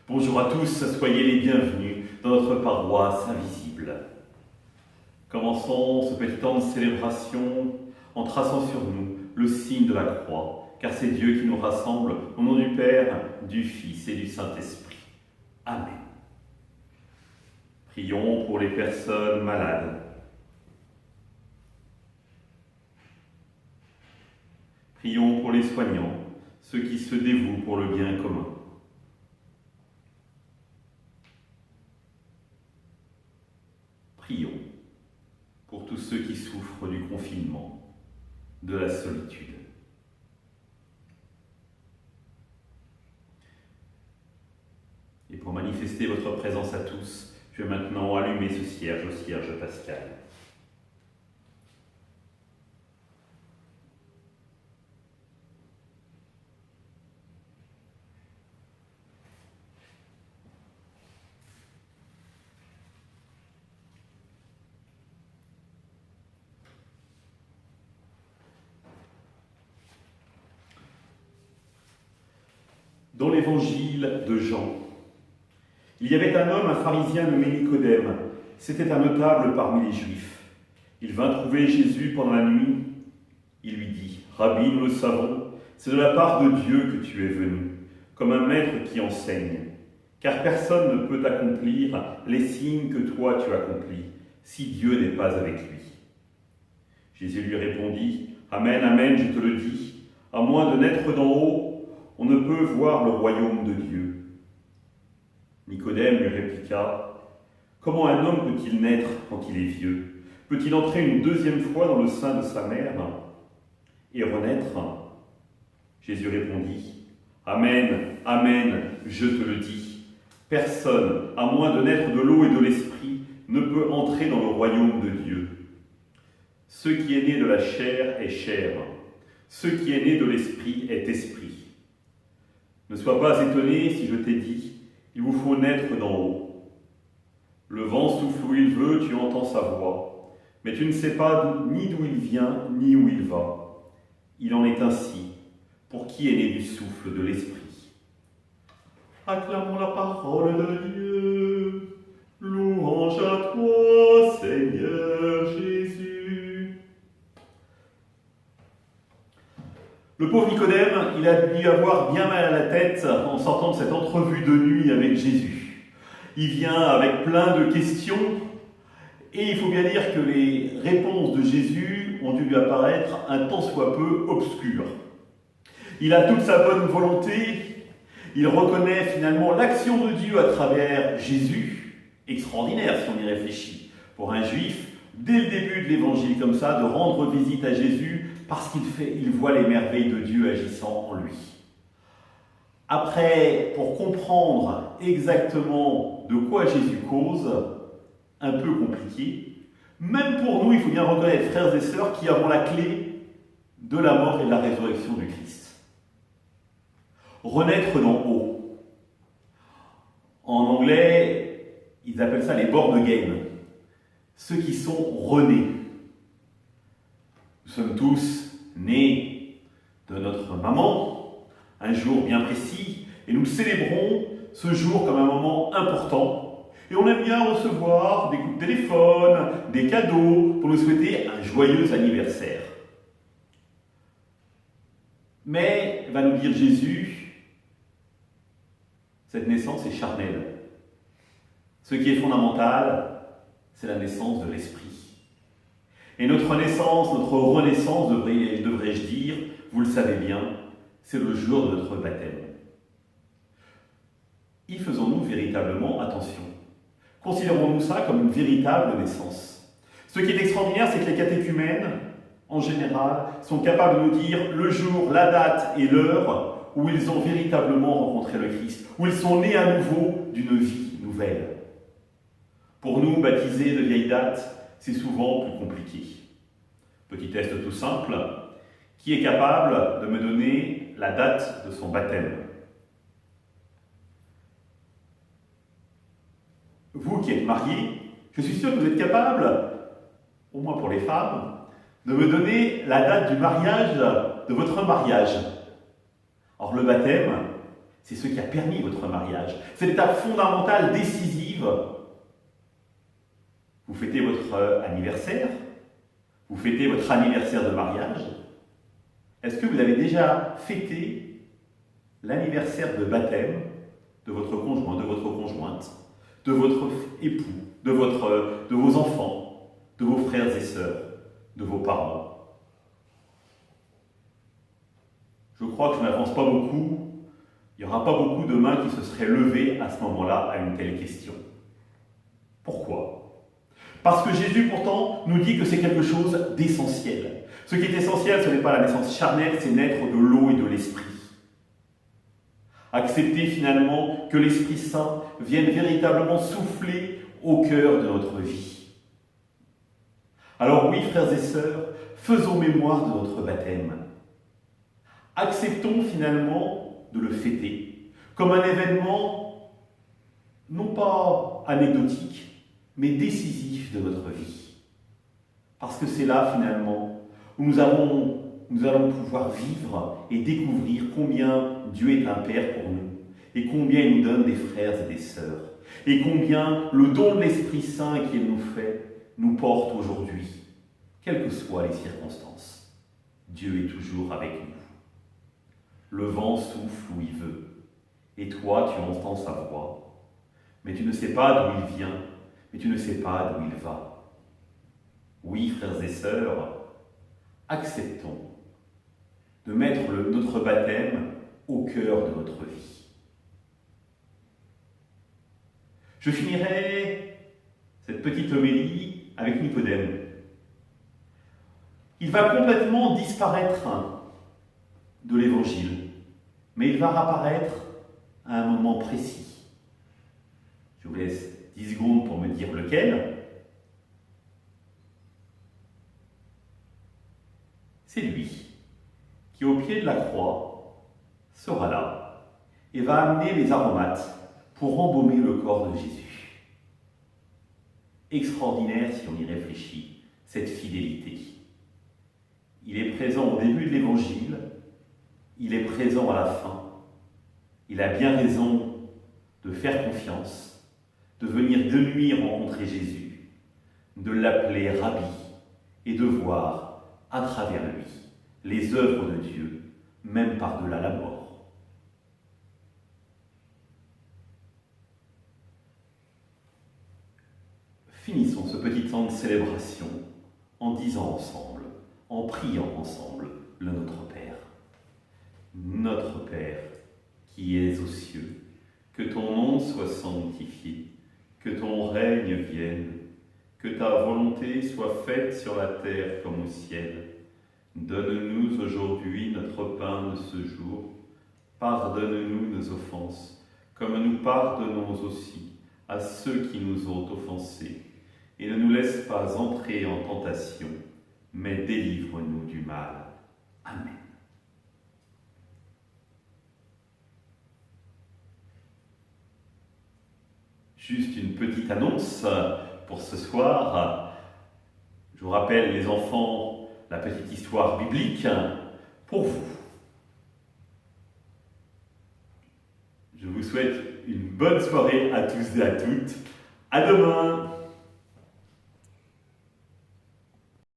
Bonjour à tous, soyez les bienvenus dans notre paroisse invisible. Commençons ce petit temps de célébration en traçant sur nous le signe de la croix, car c'est Dieu qui nous rassemble au nom du Père, du Fils et du Saint-Esprit. Amen. Prions pour les personnes malades. Prions pour les soignants, ceux qui se dévouent pour le bien commun. Prions pour tous ceux qui souffrent du confinement, de la solitude. Et pour manifester votre présence à tous, je vais maintenant allumer ce cierge au cierge pascal. Dans l'évangile de Jean, il y avait un homme, un pharisien nommé Nicodème. C'était un notable parmi les Juifs. Il vint trouver Jésus pendant la nuit. Il lui dit : « Rabbi, nous le savons, c'est de la part de Dieu que tu es venu, comme un maître qui enseigne. Car personne ne peut accomplir les signes que toi tu accomplis, si Dieu n'est pas avec lui. » Jésus lui répondit : « Amen, amen, je te le dis, à moins de naître d'en haut, on ne peut voir le royaume de Dieu. » Nicodème lui répliqua : « Comment un homme peut-il naître quand il est vieux ? Peut-il entrer une deuxième fois dans le sein de sa mère et renaître ?» Jésus répondit : « Amen, amen, je te le dis, personne, à moins de naître de l'eau et de l'esprit, ne peut entrer dans le royaume de Dieu. Ce qui est né de la chair est chair, ce qui est né de l'esprit est esprit. Ne sois pas étonné si je t'ai dit, il vous faut naître d'en haut. Le vent souffle où il veut, tu entends sa voix, mais tu ne sais pas ni d'où il vient, ni où il va. Il en est ainsi pour qui est né du souffle de l'esprit. » Acclamons la parole de Dieu. Louange à toi, Seigneur Jésus. Le pauvre Nicodème, il a dû avoir bien mal à la tête en sortant de cette entrevue de nuit avec Jésus. Il vient avec plein de questions et il faut bien dire que les réponses de Jésus ont dû lui apparaître un tant soit peu obscures. Il a toute sa bonne volonté, il reconnaît finalement l'action de Dieu à travers Jésus, extraordinaire si on y réfléchit, pour un juif, dès le début de l'évangile comme ça, de rendre visite à Jésus, parce qu'il voit les merveilles de Dieu agissant en lui. Après, pour comprendre exactement de quoi Jésus cause, un peu compliqué, même pour nous, il faut bien reconnaître, frères et sœurs, qui avons la clé de la mort et de la résurrection du Christ. Renaître d'en haut. En anglais, ils appellent ça les born again, ceux qui sont renés. Nous sommes tous nés de notre maman, un jour bien précis, et nous célébrons ce jour comme un moment important. Et on aime bien recevoir des coups de téléphone, des cadeaux, pour nous souhaiter un joyeux anniversaire. Mais, va nous dire Jésus, cette naissance est charnelle. Ce qui est fondamental, c'est la naissance de l'esprit. Et notre naissance, notre renaissance, devrais-je dire, vous le savez bien, c'est le jour de notre baptême. Y faisons-nous véritablement attention ? Considérons-nous ça comme une véritable naissance ? Ce qui est extraordinaire, c'est que les catéchumènes, en général, sont capables de nous dire le jour, la date et l'heure où ils ont véritablement rencontré le Christ, où ils sont nés à nouveau d'une vie nouvelle. Pour nous, baptisés de vieille date, c'est souvent plus compliqué. Petit test tout simple, qui est capable de me donner la date de son baptême ? Vous qui êtes mariés, je suis sûr que vous êtes capable, au moins pour les femmes, de me donner la date du mariage, de votre mariage. Or le baptême, C'est ce qui a permis votre mariage. C'est l'étape fondamentale, décisive. Vous fêtez votre anniversaire, vous fêtez votre anniversaire de mariage. Est-ce que vous avez déjà fêté l'anniversaire de baptême de votre conjoint, de votre conjointe, de votre époux, de vos enfants, de vos frères et sœurs, de vos parents? Je crois que je n'avance pas beaucoup. Il n'y aura pas beaucoup de mains qui se seraient levées à ce moment-là à une telle question. Pourquoi? Parce que Jésus, pourtant, nous dit que c'est quelque chose d'essentiel. Ce qui est essentiel, ce n'est pas la naissance charnelle, c'est naître de l'eau et de l'esprit. Accepter finalement que l'Esprit Saint vienne véritablement souffler au cœur de notre vie. Alors oui, frères et sœurs, faisons mémoire de notre baptême. Acceptons finalement de le fêter comme un événement non pas anecdotique, mais décisif de notre vie. Parce que c'est là finalement où nous allons pouvoir vivre et découvrir combien Dieu est un Père pour nous, et combien il nous donne des frères et des sœurs, et combien le don de l'Esprit Saint qu'il nous fait nous porte aujourd'hui, quelles que soient les circonstances. Dieu est toujours avec nous. Le vent souffle où il veut, et toi tu entends sa voix, mais tu ne sais pas d'où il vient, mais tu ne sais pas d'où il va. Oui, frères et sœurs, acceptons de mettre notre baptême au cœur de notre vie. Je finirai cette petite homélie avec Nicodème. Il va complètement disparaître de l'Évangile, mais il va réapparaître à un moment précis. Je vous laisse 10 secondes pour me dire lequel. C'est lui qui, au pied de la croix, sera là et va amener les aromates pour embaumer le corps de Jésus. Extraordinaire si on y réfléchit, cette fidélité. Il est présent au début de l'Évangile, il est présent à la fin. Il a bien raison de faire confiance, de venir de nuit rencontrer Jésus, de l'appeler Rabbi et de voir à travers lui les œuvres de Dieu, même par-delà la mort. Finissons ce petit temps de célébration en disant ensemble, en priant ensemble le Notre Père. Notre Père, qui es aux cieux, que ton nom soit sanctifié, que ton règne vienne, que ta volonté soit faite sur la terre comme au ciel. Donne-nous aujourd'hui notre pain de ce jour. Pardonne-nous nos offenses, comme nous pardonnons aussi à ceux qui nous ont offensés. Et ne nous laisse pas entrer en tentation, mais délivre-nous du mal. Amen. Juste une petite annonce pour ce soir. Je vous rappelle, les enfants, la petite histoire biblique pour vous. Je vous souhaite une bonne soirée à tous et à toutes. À demain!